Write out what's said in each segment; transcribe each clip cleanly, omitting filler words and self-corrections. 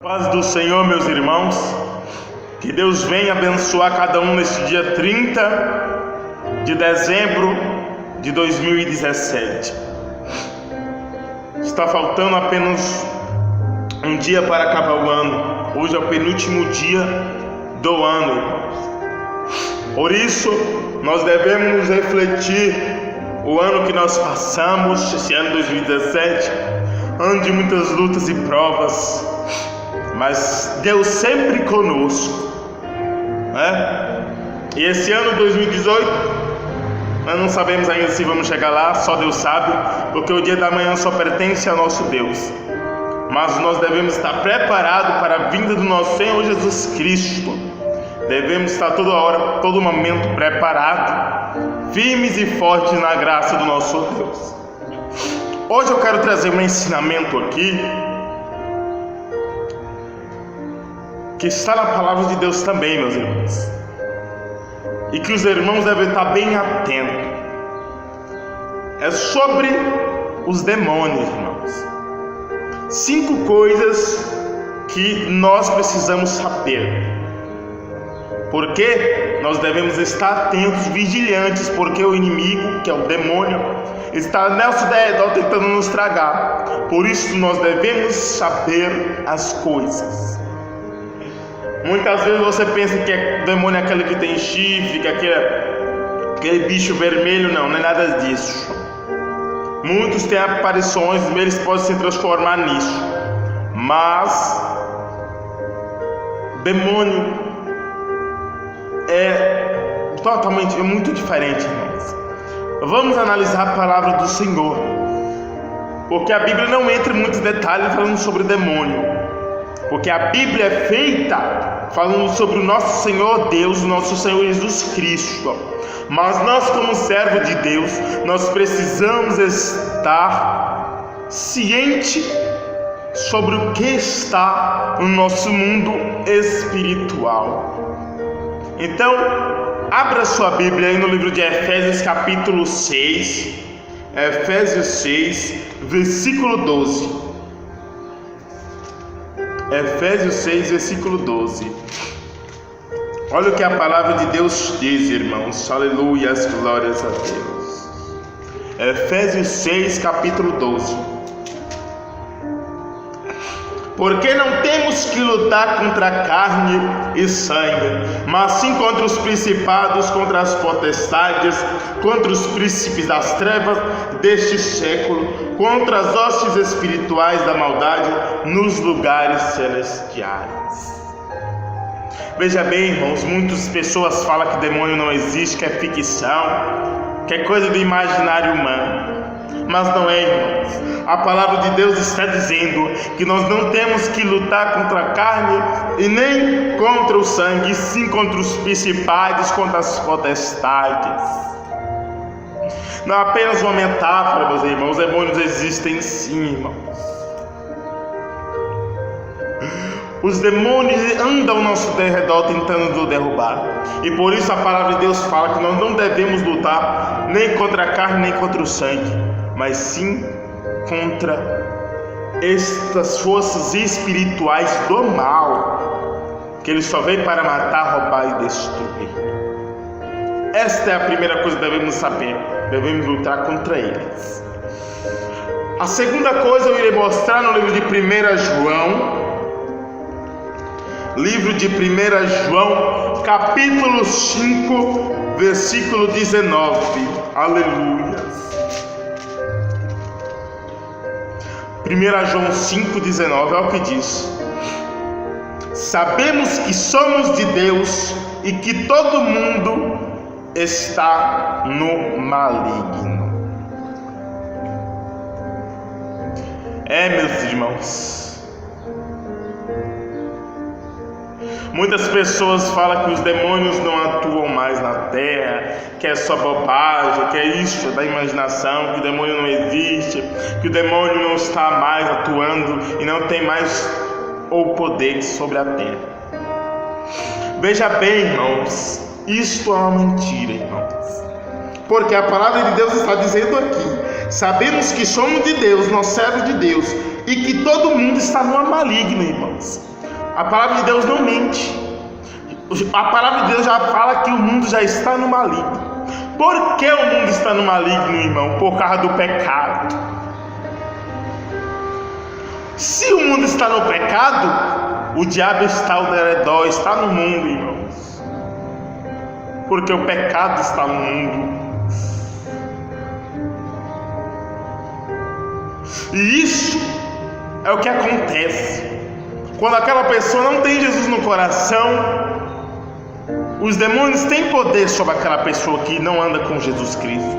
Paz do Senhor, meus irmãos, que Deus venha abençoar cada um neste dia 30 de dezembro de 2017. Está faltando apenas um dia para acabar o ano. Hoje é o penúltimo dia do ano, irmãos. Por isso, nós devemos refletir o ano que nós passamos, esse ano 2017, ano de muitas lutas e provas, mas Deus sempre conosco, né? E esse ano 2018, nós não sabemos ainda se vamos chegar lá, só Deus sabe, porque o dia da manhã só pertence ao nosso Deus. Mas nós devemos estar preparados para a vinda do nosso Senhor Jesus Cristo. Devemos estar toda hora, todo momento preparados, firmes e fortes na graça do nosso Deus. Hoje eu quero trazer um ensinamento aqui que está na palavra de Deus também, meus irmãos, e que os irmãos devem estar bem atentos. É sobre os demônios, irmãos. 5 coisas que nós precisamos saber. Porque nós devemos estar atentos, vigilantes, porque o inimigo, que é o demônio, está ao nosso redor tentando nos tragar. Por isso nós devemos saber as coisas. Muitas vezes você pensa que o demônio é aquele que tem chifre, que é aquele bicho vermelho. Não é nada disso. Muitos têm aparições, eles podem se transformar nisso. Mas demônio é muito diferente, irmãos. Vamos analisar a palavra do Senhor, porque a Bíblia não entra em muitos detalhes falando sobre demônio, porque a Bíblia é feita falando sobre o nosso Senhor Deus, o nosso Senhor Jesus Cristo. Mas nós, como servos de Deus, nós precisamos estar ciente sobre o que está no nosso mundo espiritual. Então, abra sua Bíblia aí no livro de Efésios capítulo 6, Efésios 6, versículo 12. Efésios 6, versículo 12. Olha o que a palavra de Deus diz, irmãos. Aleluia, glórias a Deus. Efésios 6, capítulo 12. Porque não temos que lutar contra carne e sangue, mas sim contra os principados, contra as potestades, contra os príncipes das trevas deste século, contra as hostes espirituais da maldade nos lugares celestiais. Veja bem, irmãos, muitas pessoas falam que demônio não existe, que é ficção, que é coisa do imaginário humano. Mas não é, irmãos. A palavra de Deus está dizendo que nós não temos que lutar contra a carne e nem contra o sangue, e sim contra os principados, contra as potestades. Não é apenas uma metáfora, meus irmãos. Os demônios existem sim, irmãos. Os demônios andam ao nosso redor tentando nos derrubar. E por isso a palavra de Deus fala que nós não devemos lutar nem contra a carne nem contra o sangue, mas sim contra estas forças espirituais do mal, que ele só veio para matar, roubar e destruir. Esta é a primeira coisa que devemos saber. Devemos lutar contra eles. A segunda coisa eu irei mostrar no livro de 1 João. Livro de 1 João, capítulo 5, versículo 19. Aleluia. 1 João 5,19, olha o que diz: sabemos que somos de Deus e que todo mundo está no maligno. Meus irmãos, muitas pessoas falam que os demônios não atuam mais na terra, que é só bobagem, que é isso, da imaginação, que o demônio não existe, que o demônio não está mais atuando e não tem mais o poder sobre a terra. Veja bem, irmãos, isto é uma mentira, irmãos. Porque a palavra de Deus está dizendo aqui: sabemos que somos de Deus, nós servos de Deus, e que todo mundo está numa maligna, irmãos. A palavra de Deus não mente. A palavra de Deus já fala que o mundo já está no maligno. Por que o mundo está no maligno, irmão? Por causa do pecado. Se o mundo está no pecado, o diabo está ao redor, está no mundo, irmãos. Porque o pecado está no mundo. E isso é o que acontece quando aquela pessoa não tem Jesus no coração. Os demônios têm poder sobre aquela pessoa que não anda com Jesus Cristo.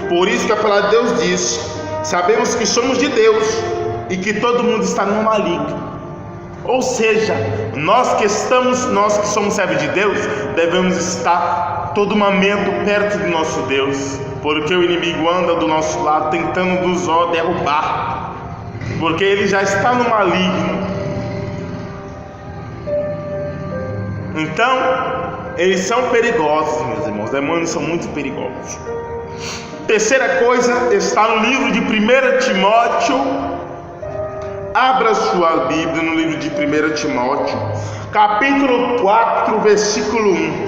Por isso que a palavra de Deus diz: sabemos que somos de Deus e que todo mundo está no maligno. Ou seja, nós que somos servos de Deus, devemos estar todo momento perto do nosso Deus, porque o inimigo anda do nosso lado tentando nos derrubar, porque ele já está no maligno. Então, eles são perigosos, meus irmãos. Os demônios são muito perigosos. Terceira coisa está no livro de 1 Timóteo. Abra sua Bíblia no livro de 1 Timóteo, capítulo 4, versículo 1.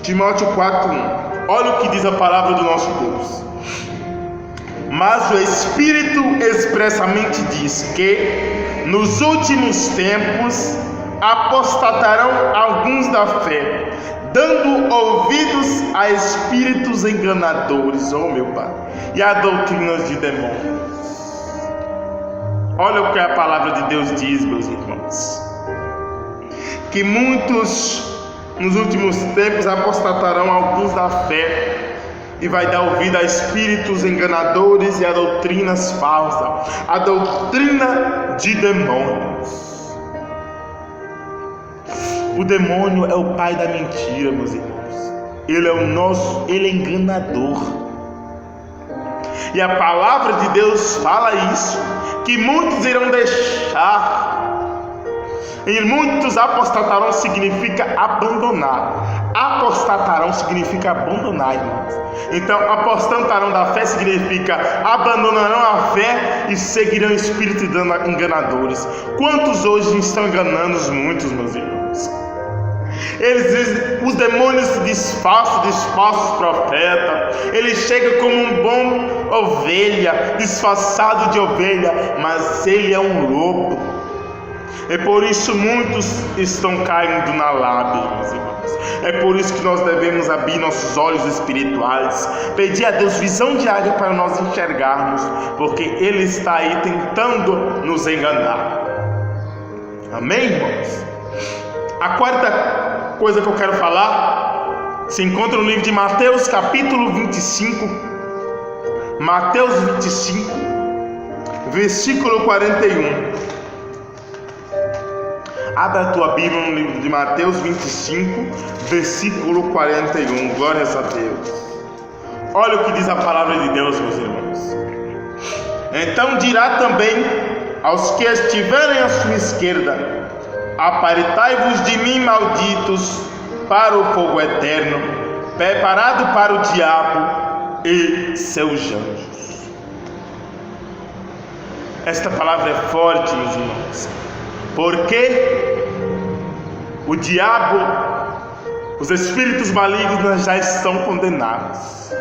Timóteo 4, 1. Olha o que diz a palavra do nosso Deus. Mas o Espírito expressamente diz que nos últimos tempos apostatarão alguns da fé, dando ouvidos a espíritos enganadores, oh meu Pai, e a doutrinas de demônios. Olha o que a palavra de Deus diz, meus irmãos, que muitos nos últimos tempos apostatarão alguns da fé e vai dar ouvido a espíritos enganadores e a doutrinas falsas, a doutrina de demônios. O demônio é o pai da mentira, meus irmãos. Ele é enganador. E a palavra de Deus fala isso, que muitos irão deixar. E muitos apostatarão significa abandonar. Apostatarão significa abandonar, irmãos. Então, apostatarão da fé significa abandonarão a fé e seguirão espíritos enganadores. Quantos hoje estão enganando muitos, meus irmãos? Os demônios se disfarçam de falsos profetas. Ele chega como um bom ovelha, disfarçado de ovelha, mas ele é um lobo. É por isso muitos estão caindo na lábia, meus irmãos. É por isso que nós devemos abrir nossos olhos espirituais, pedir a Deus visão diária para nós enxergarmos, porque Ele está aí tentando nos enganar. Amém, irmãos? A quarta coisa que eu quero falar se encontra no livro de Mateus, capítulo 25. Mateus 25, versículo 41. Abra a tua Bíblia no livro de Mateus 25, versículo 41. Glórias a Deus. Olha o que diz a palavra de Deus, meus irmãos. Então dirá também aos que estiverem à sua esquerda: apartai-vos de mim, malditos, para o fogo eterno, preparado para o diabo e seus anjos. Esta palavra é forte, meus irmãos, porque o diabo, os espíritos malignos já estão condenados.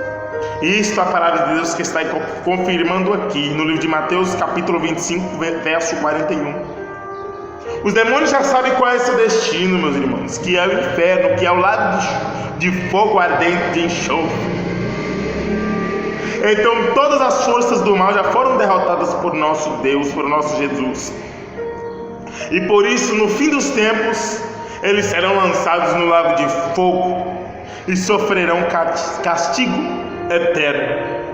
E isto é a palavra de Deus que está confirmando aqui no livro de Mateus, capítulo 25, verso 41. Os demônios já sabem qual é o seu destino, meus irmãos, que é o inferno, que é o lago de fogo ardente, de enxofre. Então todas as forças do mal já foram derrotadas por nosso Deus, por nosso Jesus. E por isso, no fim dos tempos, eles serão lançados no lago de fogo e sofrerão castigo eterno.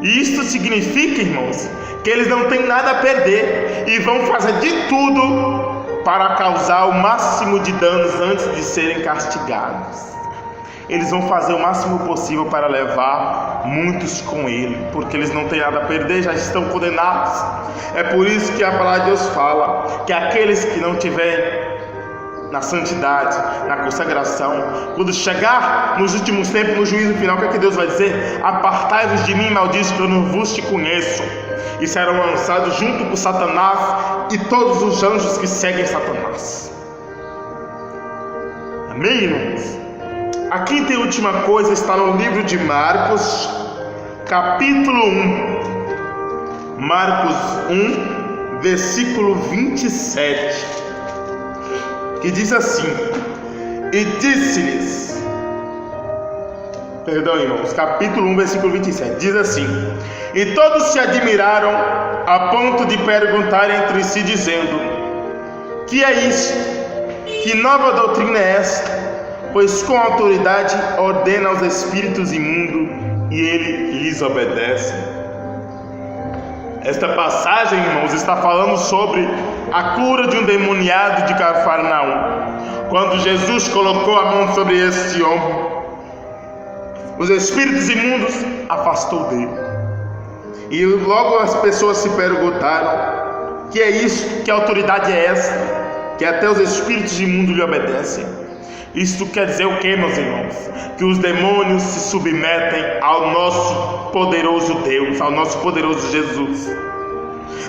E isto significa, irmãos, que eles não têm nada a perder e vão fazer de tudo para causar o máximo de danos antes de serem castigados. Eles vão fazer o máximo possível para levar muitos com ele, porque eles não têm nada a perder, já estão condenados. É por isso que a palavra de Deus fala que aqueles que não tiverem na santidade, na consagração. Quando chegar nos últimos tempos, no juízo final, o que é que Deus vai dizer? Apartai-vos de mim, malditos, que eu não vos te conheço. E serão lançados junto com Satanás e todos os anjos que seguem Satanás. Amém, irmãos? A quinta e última coisa está no livro de Marcos, capítulo 1. Marcos 1, versículo 27, que diz assim: e disse-lhes, perdão, irmãos, capítulo 1, versículo 27, diz assim: e todos se admiraram a ponto de perguntar entre si, dizendo: que é isto? Que nova doutrina é esta? Pois com autoridade ordena aos espíritos imundos e ele lhes obedece. Esta passagem, irmãos, está falando sobre a cura de um demoniado de Cafarnaum. Quando Jesus colocou a mão sobre este homem, os espíritos imundos afastou dele. E logo as pessoas se perguntaram: que é isso? Que autoridade é essa? Que até os espíritos imundos lhe obedecem. Isto quer dizer o que, meus irmãos? Que os demônios se submetem ao nosso poderoso Deus, ao nosso poderoso Jesus.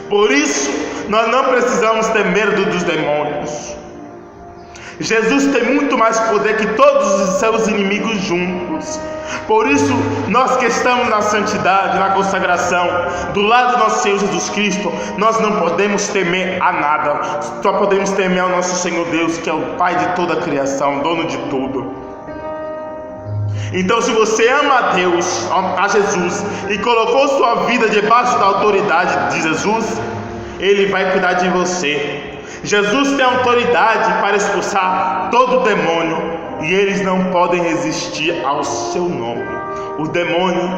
Por isso, nós não precisamos ter medo dos demônios. Jesus tem muito mais poder que todos os seus inimigos juntos. Por isso, nós que estamos na santidade, na consagração, do lado do nosso Senhor Jesus Cristo, nós não podemos temer a nada. Só podemos temer ao nosso Senhor Deus, que é o Pai de toda a criação, dono de tudo. Então, se você ama a Deus, a Jesus, e colocou sua vida debaixo da autoridade de Jesus, Ele vai cuidar de você. Jesus tem autoridade para expulsar todo demônio, e eles não podem resistir ao seu nome. Os demônios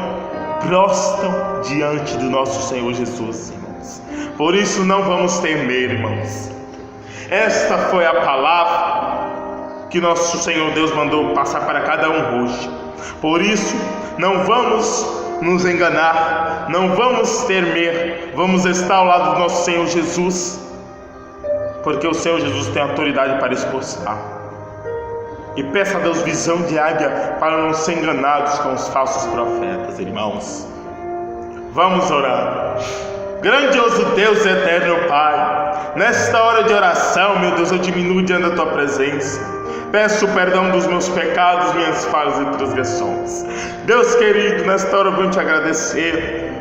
prostram diante do nosso Senhor Jesus, irmãos. Por isso não vamos temer, irmãos. Esta foi a palavra que nosso Senhor Deus mandou passar para cada um hoje. Por isso não vamos nos enganar, não vamos temer, vamos estar ao lado do nosso Senhor Jesus, porque o Senhor Jesus tem autoridade para expulsar. E peça a Deus visão de águia para não ser enganados com os falsos profetas, irmãos. Vamos orar. Grandioso Deus, eterno Pai, nesta hora de oração, meu Deus, eu diminuo diante da Tua presença. Peço perdão dos meus pecados, minhas falhas e transgressões. Deus querido, nesta hora eu venho te agradecer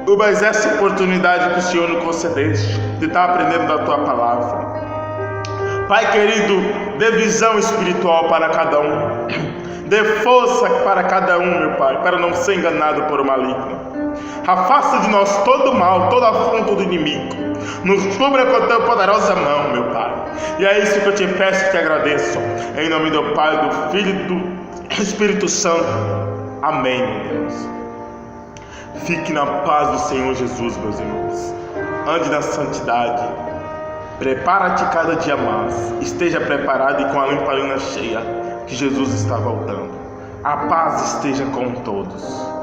por mais essa oportunidade que o Senhor nos concedeste de estar aprendendo da Tua palavra. Pai querido, dê visão espiritual para cada um, dê força para cada um, meu Pai, para não ser enganado por o maligno. Afasta de nós todo mal, toda afronta do inimigo, nos cubra com a Tua poderosa mão, meu Pai. E é isso que eu te peço e te agradeço, em nome do Pai, do Filho e do Espírito Santo. Amém, meu Deus. Fique na paz do Senhor Jesus, meus irmãos. Ande na santidade. Prepara-te cada dia mais. Esteja preparado e com a lamparina cheia, que Jesus está voltando. A paz esteja com todos.